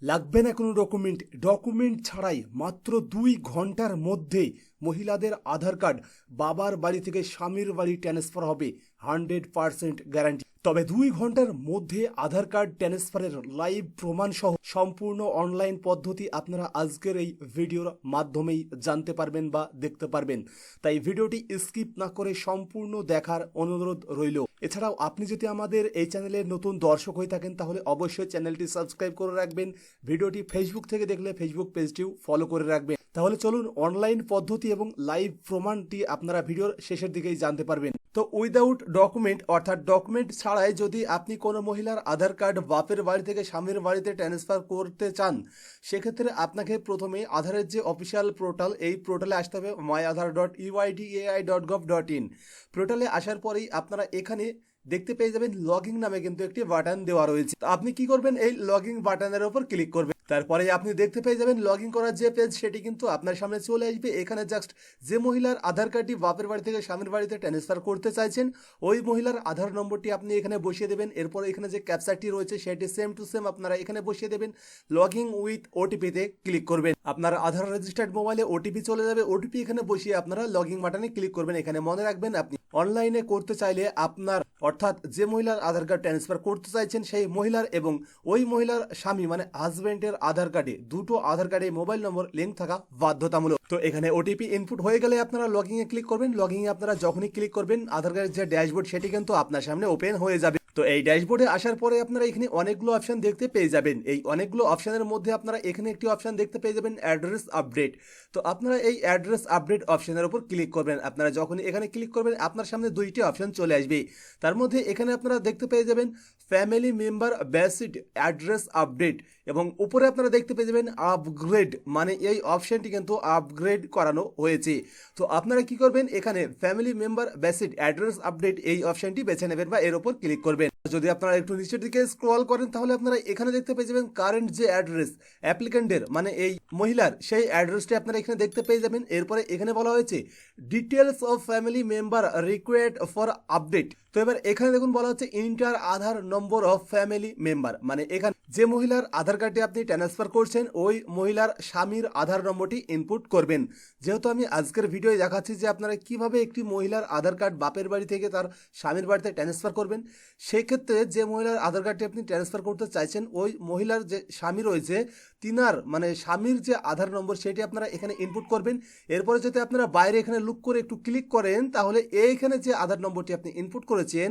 লাগবে না কোনো ডকুমেন্ট ছাড়াই মাত্র 2 ঘন্টার মধ্যে মহিলাদের আধার কার্ড বাবার বাড়ি থেকে স্বামীর বাড়ি ট্রান্সফার হবে। 100% গ্যারান্টি। তবে 2 ঘন্টার মধ্যে আধার কার্ড ট্রান্সফারের লাইভ প্রমাণ সহ সম্পূর্ণ অনলাইন পদ্ধতি আপনারা আজকের এই ভিডিওর মাধ্যমেই জানতে পারবেন বা দেখতে পারবেন। তাই ভিডিওটি স্কিপ না করে সম্পূর্ণ দেখার অনুরোধ রইল। এছাড়াও আপনি যদি আমাদের এই চ্যানেলের নতুন দর্শক হয়ে থাকেন তাহলে অবশ্যই চ্যানেলটি সাবস্ক্রাইব করে রাখবেন। ভিডিওটি ফেসবুক থেকে দেখলে ফেসবুক পেজটিও ফলো করে রাখবেন। তাহলে চলুন অনলাইন পদ্ধতি এবং লাইভ প্রমাণটি আপনারা ভিডিওর শেষের দিকেই জানতে পারবেন। তো উইদাউট ডকুমেন্ট অর্থাৎ ডকুমেন্ট ছাড়াই যদি আপনি কোনো মহিলার আধার কার্ড বাপের বাড়ি থেকে স্বামীর বাড়িতে ট্রান্সফার করতে চান, সেক্ষেত্রে আপনাকে প্রথমে আধারের যে অফিসিয়াল পোর্টাল, এই পোর্টালে আসতে হবে myAadhar.uidai.gov.in। পোর্টালে আসার পরেই আপনারা এখানে দেখতে পেয়ে যাবেন লগইন নামে কিন্তু একটি বাটন দেওয়া রয়েছে। তো আপনি কি করবেন, এই লগইন বাটনের উপর ক্লিক করবেন। তারপরে আপনি দেখতে পেয়ে যাবেন লগইন করার যে পেজ সেটি কিন্তু আপনার সামনে চলে আসবে। এখানে জাস্ট যে মহিলার আধার কার্ডটি বাপের বাড়ি থেকে স্বামীর বাড়িতে ট্রান্সফার করতে চাইছেন ওই মহিলার আধার নম্বরটি আপনি এখানে বসিয়ে দেবেন। এরপর এখানে যে ক্যাপচারটি রয়েছে সেটি সেম টু সেম আপনারা এখানে বসিয়ে দেবেন। লগইন উইথ ওটিপিতে ক্লিক করবেন। আপনার আধার রেজিস্টার্ড মোবাইলে ওটিপি চলে যাবে। ওটিপি এখানে বসিয়ে আপনারা লগইন বাটনে ক্লিক করবেন। এখানে মনে রাখবেন আপনি অনলাইনে করতে চাইলে আপনার অর্থাৎ যে মহিলার আধার কার্ড ট্রান্সফার করতে চাইছেন সেই মহিলার এবং ওই মহিলার স্বামী মানে হাজবেন্ডের আধার কার্ডে দুটো আধার কার্ডে মোবাইল নম্বর লিঙ্ক থাকা বাধ্যতামূলক। তো এখানে ওটিপি ইনপুট হয়ে গেলে আপনারা লগইনে ক্লিক করবেন। লগইনে আপনারা যখনই ক্লিক করবেন আধার কার্ডের যে ড্যাশবোর্ড সেটি কিন্তু আপনার সামনে ওপেন হয়ে যাবে। তো এই ড্যাশবোর্ডে আসার পরে আপনারা এখানে অনেকগুলো অপশন দেখতে পেয়ে যাবেন। এই অনেকগুলো অপশনের মধ্যে আপনারা এখানে একটি অপশন দেখতে পেয়ে যাবেন অ্যাড্রেস আপডেট। তো আপনারা এই অ্যাড্রেস আপডেট অপশনের উপর ক্লিক করবেন। আপনারা যখন এখানে ক্লিক করবেন আপনার সামনে দুইটি অপশন চলে আসবে। তার মধ্যে এখানে আপনারা দেখতে পেয়ে যাবেন family member basic address update এবং উপরে আপনারা দেখতে পেয়ে যাবেন আপগ্রেড, মানে এই অপশনটি কিন্তু আপগ্রেড করানো হয়েছে। তো আপনারা কি করবেন, এখানে family member basic address update এই অপশনটি বেছে নেবেন বা এর উপর ক্লিক করবেন। যদি আপনারা একটু নিচের দিকে স্ক্রল করেন তাহলে আপনারা এখানে দেখতে পেয়ে যাবেন কারেন্ট যে অ্যাড্রেস অ্যাপ্লিকেন্টের মানে এই মহিলার সেই অ্যাড্রেসটি আপনারা এখানে দেখতে পেয়ে যাবেন। এরপরে এখানে বলা হয়েছে details of family member required for update. তো এবার এখানে দেখুন বলা হচ্ছে inter Aadhaar number of family member, মানে এখানে যে মহিলার আধার কার্ডটি আপনি ট্রান্সফার করছেন ওই মহিলার স্বামীর আধার নম্বরটি ইনপুট করবেন। যেহেতু আমি আজকের ভিডিওয়ে দেখাচ্ছি যে আপনারা কিভাবে একটি মহিলার আধার কার্ড বাপের বাড়ি থেকে তার স্বামীর বাড়িতে ট্রান্সফার করবেন, সেক্ষেত্রে যে মহিলার আধার কার্ডটি আপনি ট্রান্সফার করতে চাইছেন ওই মহিলার যে স্বামী রয়েছে তিনার মানে স্বামীর যে আধার নম্বর সেটি আপনারা এখানে ইনপুট করবেন। এরপরে যদি আপনারা বাইরে এখানে লুক করে একটু ক্লিক করেন তাহলে এইখানে যে আধার নম্বরটি আপনি ইনপুট করেছেন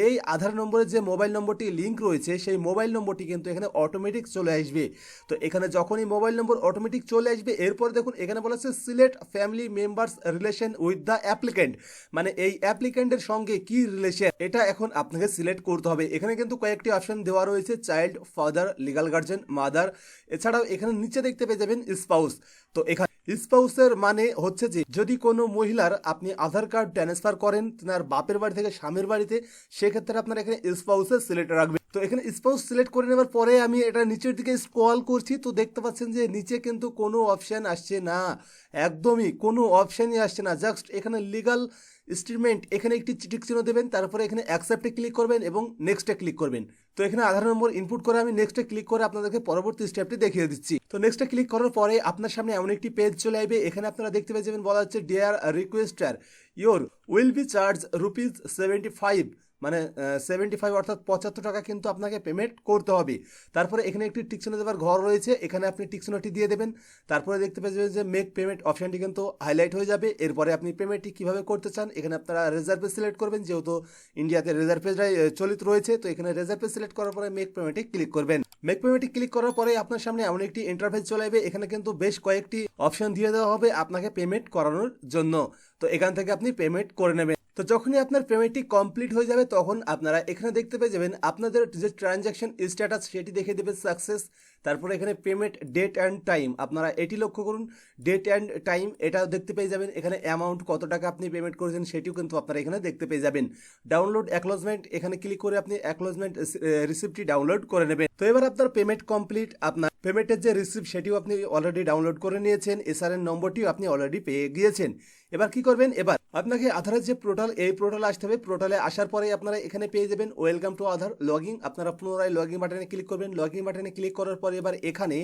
এই আধার নম্বরের যে মোবাইল নম্বরটি লিঙ্ক রয়েছে সেই মোবাইল নম্বরটি কিন্তু এখানে অটোমেটিক চলে আসবে। তো এখানে যখনই মোবাইল নম্বর অটোমেটিক চলে আসবে এরপরে দেখুন এখানে বলা আছে select family members relation with the applicant, মানে এই অ্যাপ্লিকেন্টের সঙ্গে কি রিলেশন এটা এখন আপনাকে সিলেক্ট করতে হবে। এখানে কিন্তু কয়েকটি অপশন দেওয়া রয়েছে child, father, legal guardian, mother. এছাড়াও এখানে নিচে দেখতে পেয়ে যাবেন স্পাউস। তো এখানে স্পাউসের মানে হচ্ছে যে যদি কোনো মহিলার আপনি আধার কার্ড ট্রান্সফার করেন তার বাপের বাড়ি থেকে স্বামীর বাড়িতে, সেক্ষেত্রে আপনারা এখানে স্পাউসের সিলেক্ট রাখবেন। তো এখানে স্পাউস সিলেক্ট করে নেওয়ার পরে আমি এটা নিচের দিকে স্ক্রল করছি, তো দেখতে পাচ্ছেন যে নিচে কিন্তু কোনো অপশন আসছে না, একদমই কোনো অপশনই আসছে না। জাস্ট এখানে লিগাল স্টেটমেন্ট এখানে একটি টিক চিহ্ন দেবেন, তারপরে এখানে অ্যাকসেপ্টে ক্লিক করবেন এবং নেক্সটে ক্লিক করবেন। তো এখানে আধার নম্বর ইনপুট করে আমি নেক্সটে ক্লিক করে আপনাদেরকে পরবর্তী স্টেপটি দেখিয়ে দিচ্ছি। তো নেক্সটে ক্লিক করার পরে আপনার সামনে এমন একটি পেজ চলে আসবে। এখানে আপনারা দেখতে পেয়ে যাবেন বলা হচ্ছে dear requester your will be charge ₹75, মানে 75 অর্থাৎ 75 টাকা কিন্তু আপনাকে পেমেন্ট করতে হবে। তারপরে এখানে একটি টিকচিহ্ন দেওয়ার ঘর রয়েছে, এখানে আপনি টিকচিহ্নটি দিয়ে দেবেন। তারপরে দেখতে পেয়ে যাবেন যে মেক পেমেন্ট অপশনটি কিন্তু হাইলাইট হয়ে যাবে। এরপরে আপনি পেমেন্টটি কীভাবে করতে চান এখানে আপনারা রেজার্ভে সিলেক্ট করবেন, যেহেতু ইন্ডিয়াতে রেজার্ভেজটাই চলিত রয়েছে। তো এখানে রেজার্ভে সিলেক্ট করার পরে মেক পেমেন্টে ক্লিক করবেন। মেক পেমেন্টে ক্লিক করার পরে আপনার সামনে এমন একটি ইন্টারফেস চলে আসবে। এখানে কিন্তু বেশ কয়েকটি অপশন দিয়ে দেওয়া হবে আপনাকে পেমেন্ট করানোর জন্য। তো এখান থেকে আপনি পেমেন্ট করে নেবেন। তো যখনই আপনার পেমেন্টটি কমপ্লিট হয়ে যাবে তখন আপনারা এখানে দেখতে পেয়ে যাবেন আপনাদের যে ট্রানজ্যাকশন স্ট্যাটাস সেটি দেখে দেবে সাকসেস। তারপরে এখানে পেমেন্ট ডেট অ্যান্ড টাইম আপনারা এটি লক্ষ্য করুন, ডেট অ্যান্ড টাইম এটাও দেখতে পেয়ে যাবেন। এখানে অ্যামাউন্ট কত টাকা আপনি পেমেন্ট করেছেন সেটিও কিন্তু আপনারা এখানে দেখতে পেয়ে যাবেন। ডাউনলোড অ্যাকনোলেজমেন্ট এখানে ক্লিক করে আপনি অ্যাকনোলেজমেন্ট রিসিপ্টটি ডাউনলোড করে নেবেন। তো এবার আপনার পেমেন্ট কমপ্লিট, আপনার পেমেন্টের যে রিসিপ্ট সেটিও আপনি অলরেডি ডাউনলোড করে নিয়েছেন, এসআরএন নম্বরটিও আপনি অলরেডি পেয়ে গিয়েছেন। এবার কি করবেন, এবার আপনাকে আধারের যে পোর্টাল, এই পোর্টালে আসতে হবে। পোর্টালে আসার পরে আপনারা এখানে পেয়ে যাবেন ওয়েলকাম টু আধার লগইন। আপনারা পুনরায় লগইন বাটনে ক্লিক করবেন। লগইন বাটনে ক্লিক করার পরে এবার এখানে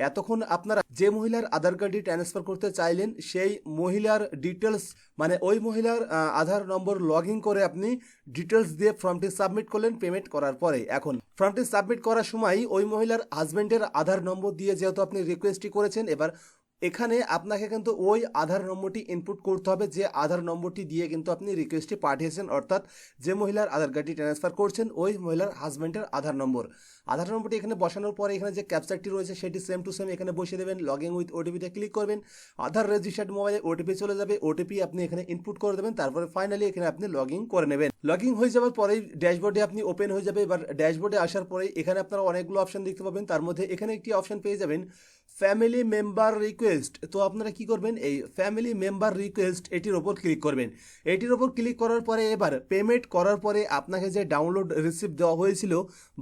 এতক্ষণ আপনারা যে মহিলার আধার কার্ডটি ট্রান্সফার করতে চাইলেন সেই মহিলার ডিটেলস, মানে ওই মহিলার আধার নম্বর লগইন করে আপনি ডিটেলস দিয়ে ফর্মটি সাবমিট করলেন পেমেন্ট করার পরে। এখন ফর্মটি সাবমিট করার সময় ওই মহিলার হাজবেন্ডের আধার নম্বর দিয়ে যেহেতু আপনি রিকোয়েস্টটি করেছেন, এবার এখানে আপনাকে কিন্তু ওই আধার নম্বরটি ইনপুট করতে হবে যে আধার নম্বরটি দিয়ে কিন্তু আপনি রিকোয়েস্টটি পাঠিয়েছেন, অর্থাৎ যে মহিলার আধার কার্ডটি ট্রান্সফার করছেন ওই মহিলার হাজব্যান্ডের আধার নম্বরটি এখানে বসানোর পরে এখানে যে ক্যাপচারটি রয়েছে সেটি সেম টু সেম এখানে বসিয়ে দেবেন। লগইন উইথ ওটিপিতে ক্লিক করবেন। আধার রেজিস্টার্ড মোবাইলে ওটিপি চলে যাবে, ওটিপি আপনি এখানে ইনপুট করে দেবেন। তারপরে ফাইনালি এখানে আপনি লগইন করে নেবেন। লগইন হয়ে যাওয়ার পরেই ড্যাশবোর্ডে আপনি ওপেন হয়ে যাবে। এবার ড্যাশবোর্ডে আসার পরে এখানে আপনারা অনেকগুলো অপশন দেখতে পাবেন। তার মধ্যে এখানে একটি অপশন পেয়ে যাবেন ফ্যামিলি মেম্বার রিকোয়েস্ট। তো আপনারা কি করবেন, এই ফ্যামিলি মেম্বার রিকোয়েস্ট এটির ওপর ক্লিক করবেন। এটির ওপর ক্লিক করার পরে এবার পেমেন্ট করার পরে আপনাকে যে ডাউনলোড রিসিপ্ট দেওয়া হয়েছিল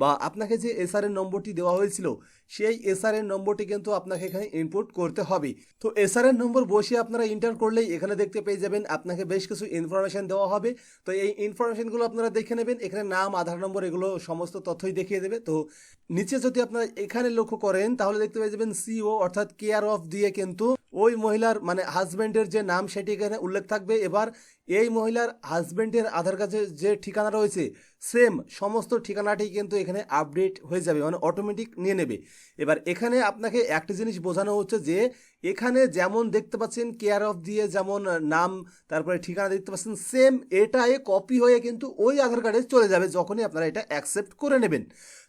বা আপনাকে যে এসআরএন নম্বরটি দেওয়া হয়েছিল সেই এসআরএন নম্বরটি কিন্তু আপনাকে এখানে ইনপুট করতে হবে। তো এসআরএন নম্বর বসিয়ে আপনারা এন্টার করলেই এখানে দেখতে পেয়ে যাবেন আপনাকে বেশ কিছু ইনফরমেশন দেওয়া হবে। তো এই ইনফরমেশনগুলো আপনারা দেখে নেবেন। এখানে নাম, আধার নম্বর, এগুলো সমস্ত তথ্যই দেখিয়ে দেবে। তো নিচে যদি আপনারা এখানে লক্ষ্য করেন তাহলে দেখতে পেয়ে যাবেন সিও অর্থাৎ কেয়ার অফ দিয়ে কিন্তু ওই মহিলার মানে হাজব্যান্ডের যে নাম সেটি এখানে উল্লেখ থাকবে। এবার এই মহিলার হাজব্যান্ডের আধার কার্ডে যে ঠিকানা রয়েছে সেম সমস্ত ঠিকানাটি কিন্তু এখানে আপডেট হয়ে যাবে, মানে অটোমেটিক নিয়ে নেবে। এবার এখানে আপনাকে একটা জিনিস বোঝানো হচ্ছে যে এখানে যেমন দেখতে পাচ্ছেন কেয়ার অফ দিয়ে যেমন নাম তারপরে ঠিকানা দেখতে পাচ্ছেন সেম এটাই কপি হয়ে কিন্তু ওই আধার কার্ডে চলে যাবে যখনই আপনারা এটা অ্যাকসেপ্ট করে নেবেন।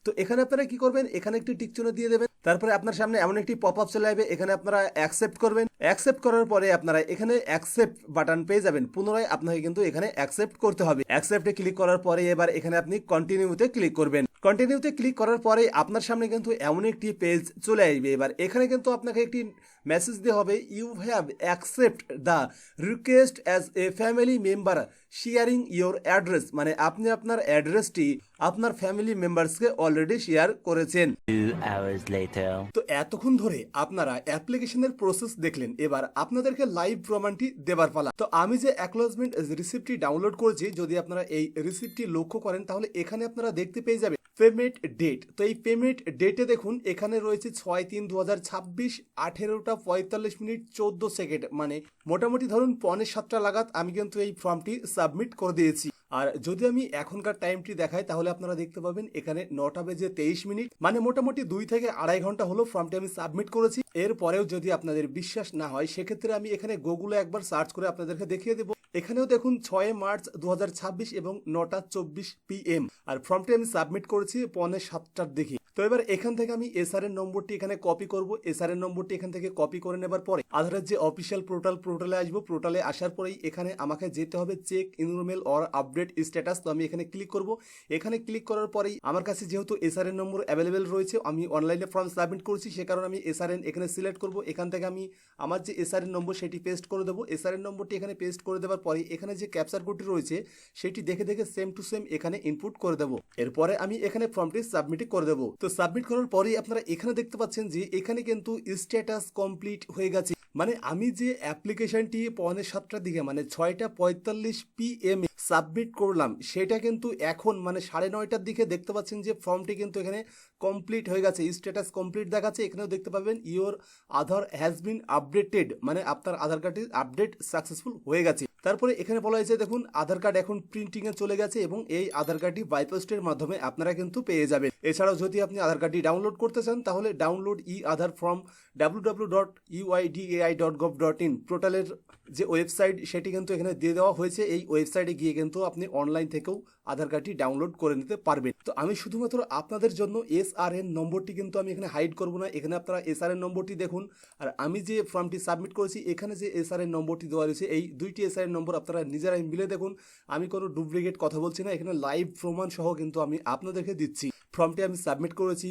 তো এখানে আপনারা কি করবেন, এখানে একটি টিক চিহ্ন দিয়ে দেবেন। তারপরে আপনার সামনে এমন একটি পপ আপ চলে আসবে, এখানে আপনারা অ্যাকসেপ্ট করবেন। অ্যাকসেপ্ট করার পরে আপনারা এখানে অ্যাকসেপ্ট বাটন পেয়ে যাবেন। পুনরায় আপনাকে কিন্তু এখানে অ্যাকসেপ্ট করতে হবে। অ্যাকসেপ্টে ক্লিক করার পরে এবার এখানে আপনি কন্টিনিউতে ক্লিক করবেন। কন্টিনিউতে ক্লিক করার পরে আপনার সামনে কিন্তু এমন একটি পেজ চলে আসবে। এবার এখানে কিন্তু আপনাকে একটি মেসেজ দিয়ে হবে, you have accept the request as a family member sharing your address, মানে আপনি আপনার অ্যাড্রেসটি আপনার ফ্যামিলি মেম্বার্সকে অলরেডি শেয়ার করেছেন। 2 hours later. তো এতক্ষণ ধরে আপনারা অ্যাপ্লিকেশনের প্রসেস দেখলেন, এবার আপনাদেরকে লাইভ প্রমাণটি দেবার পালা। তো আমি যে অ্যাকনলেজমেন্ট রিসিপ্টটি ডাউনলোড করেছি, যদি আপনারা এই রিসিপ্টটি লক্ষ্য করেন তাহলে এখানে আপনারা দেখতে পেয়ে যাবেন পেমেন্ট ডেট। তো এই পেমেন্ট ডেটে দেখুন এখানে রয়েছে 6/3/2026 18:45 14 মানে মোটামুটি ধরুন 6:45 লাগাত আমি কিন্তু এই ফর্মটি সাবমিট করে দিয়েছি। আর যদি আমি এখনকার টাইমটি দেখাই তাহলে আপনারা দেখতে পাবেন এখানে 9:23 মানে মোটামুটি 2 থেকে 2.5 ঘন্টা হলো ফর্মটি আমি সাবমিট করেছি। এরপরেও যদি আপনাদের বিশ্বাস না হয় সেক্ষেত্রে আমি এখানে গুগলে একবার সার্চ করে আপনাদেরকে দেখিয়ে দেবো। এখানেও দেখুন 6 মার্চ 2026 এবং 9:24 PM আর ফর্মটি আমি সাবমিট করেছি 6:45 দিকে। তো এবার এখান থেকে আমি এসআরএন নম্বরটি এখানে কপি করব। এসআরএন নম্বরটি এখান থেকে কপি করে নেবার পরে আধারের যে অফিসিয়াল পোর্টালে আসবো। পোর্টালে আসার পরেই এখানে আমাকে যেতে হবে check enrolment or update status. তো আমি এখানে ক্লিক করব। এখানে ক্লিক করার পরেই আমার কাছে যেহেতু এসআরএন নম্বর অ্যাভেলেবেল রয়েছে, আমি অনলাইনে ফর্ম সাবমিট করছি, সে কারণে আমি এসআরএন এখানে সিলেক্ট করব। এখান থেকে আমি আমার যে এসআরএন নম্বর সেটি পেস্ট করে দেবো। এসআরএন নম্বরটি এখানে পেস্ট করে দেওয়ার পরে এখানে যে ক্যাপচার কোডটি রয়েছে সেটি দেখে দেখে সেম টু সেম এখানে ইনপুট করে দেবো। এরপরে আমি এখানে ফর্মটি সাবমিট করে দেবো। তো সাবমিট করার পরেই আপনারা এখানে দেখতে পাচ্ছেন যে এখানে কিন্তু স্ট্যাটাস কমপ্লিট হয়ে গেছে। মানে আমি যে অ্যাপ্লিকেশনটি 6:45 দিকে মানে 6:45 PM সাবমিট করলাম সেটা কিন্তু এখন মানে 9:30 দিকে দেখতে পাচ্ছেন যে ফর্মটি কিন্তু এখানে কমপ্লিট হয়ে গেছে, স্ট্যাটাস কমপ্লিট দেখাচ্ছে। এখানেও দেখতে পাবেন your Aadhaar has been updated, মানে আপনার আধার কার্ডটি আপডেট সাকসেসফুল হয়ে গেছে। তারপরে এখানে বলা হয়েছে দেখুন আধার কার্ড এখন প্রিন্টিংয়ে চলে গেছে এবং এই আধার কার্ডটি বাই পোস্টের মাধ্যমে আপনারা কিন্তু পেয়ে যাবেন। এছাড়াও যদি আপনি আধার কার্ডটি ডাউনলোড করতে চান তাহলে download E Aadhaar from www.uidai.gov.in পোর্টালের যে ওয়েবসাইট সেটি কিন্তু এখানে দিয়ে দেওয়া হয়েছে। এই ওয়েবসাইটে গিয়ে কিন্তু আপনি অনলাইন থেকেও আধার কার্ডটি ডাউনলোড করে নিতে পারবেন। তো আমি শুধুমাত্র আপনাদের জন্য এসআরএন নম্বরটি কিন্তু আমি এখানে হাইড করব না। এখানে আপনারা এসআরএন নম্বরটি দেখুন। আর আমি যে ফর্মটি সাবমিট করেছি এখানে যে এসআরএন নম্বরটি দেওয়া রয়েছে এই দুইটি এসআরএন নম্বর আপনারা নিজেরাই মিলে দেখুন। আমি কোনো ডুপ্লিকেট কথা বলছি না, এখানে লাইভ প্রমাণ সহ কিন্তু আমি আপনাদেরকে দিচ্ছি। ফর্মটি আমি সাবমিট করেছি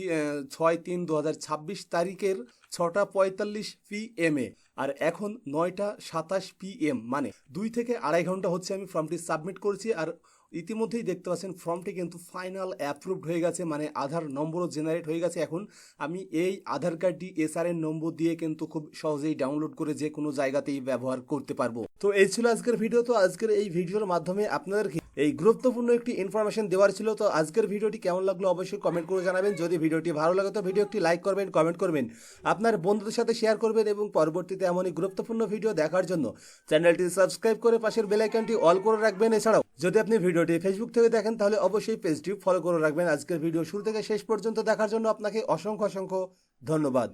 6/3/2026 তারিখের 6:45 PM আর এখন 9:27 PM মানে 2 থেকে 2.5 ঘন্টা হচ্ছে আমি ফর্মটি সাবমিট করেছি। আর ইতিমধ্যেই দেখতে পাচ্ছেন ফর্মটি কিন্তু ফাইনাল অ্যাপ্রুভড হয়ে গেছে, মানে আধার নম্বরও জেনারেট হয়ে গেছে। এখন আমি এই আধার কার্ডটি এসআরএন নম্বর দিয়ে কিন্তু খুব সহজেই ডাউনলোড করে যে কোনো জায়গাতেই ব্যবহার করতে পারবো। তো এই ছিল আজকের ভিডিও। তো আজকের এই ভিডিওর মাধ্যমে আপনাদেরকে এই গুরুত্বপূর্ণ একটি ইনফরমেশন দেওয়ার ছিল। তো আজকের ভিডিওটি কেমন লাগলো অবশ্যই কমেন্ট করে জানাবেন। যদি ভিডিওটি ভালো লাগে তো ভিডিওটি লাইক করবেন, কমেন্ট করবেন, আপনার বন্ধুদের সাথে শেয়ার করবেন এবং পরবর্তীতে এমনই গুরুত্বপূর্ণ ভিডিও দেখার জন্য চ্যানেলটি সাবস্ক্রাইব করে পাশের বেল আইকনটি অল করে রাখবেন। এছাড়াও যদি আপনি ভিডিওটি ফেসবুক থেকে দেখেন তাহলে অবশ্যই পেজটি ফলো করে রাখবেন। আজকের ভিডিও শুরু থেকে শেষ পর্যন্ত দেখার জন্য আপনাকে অসংখ্য ধন্যবাদ।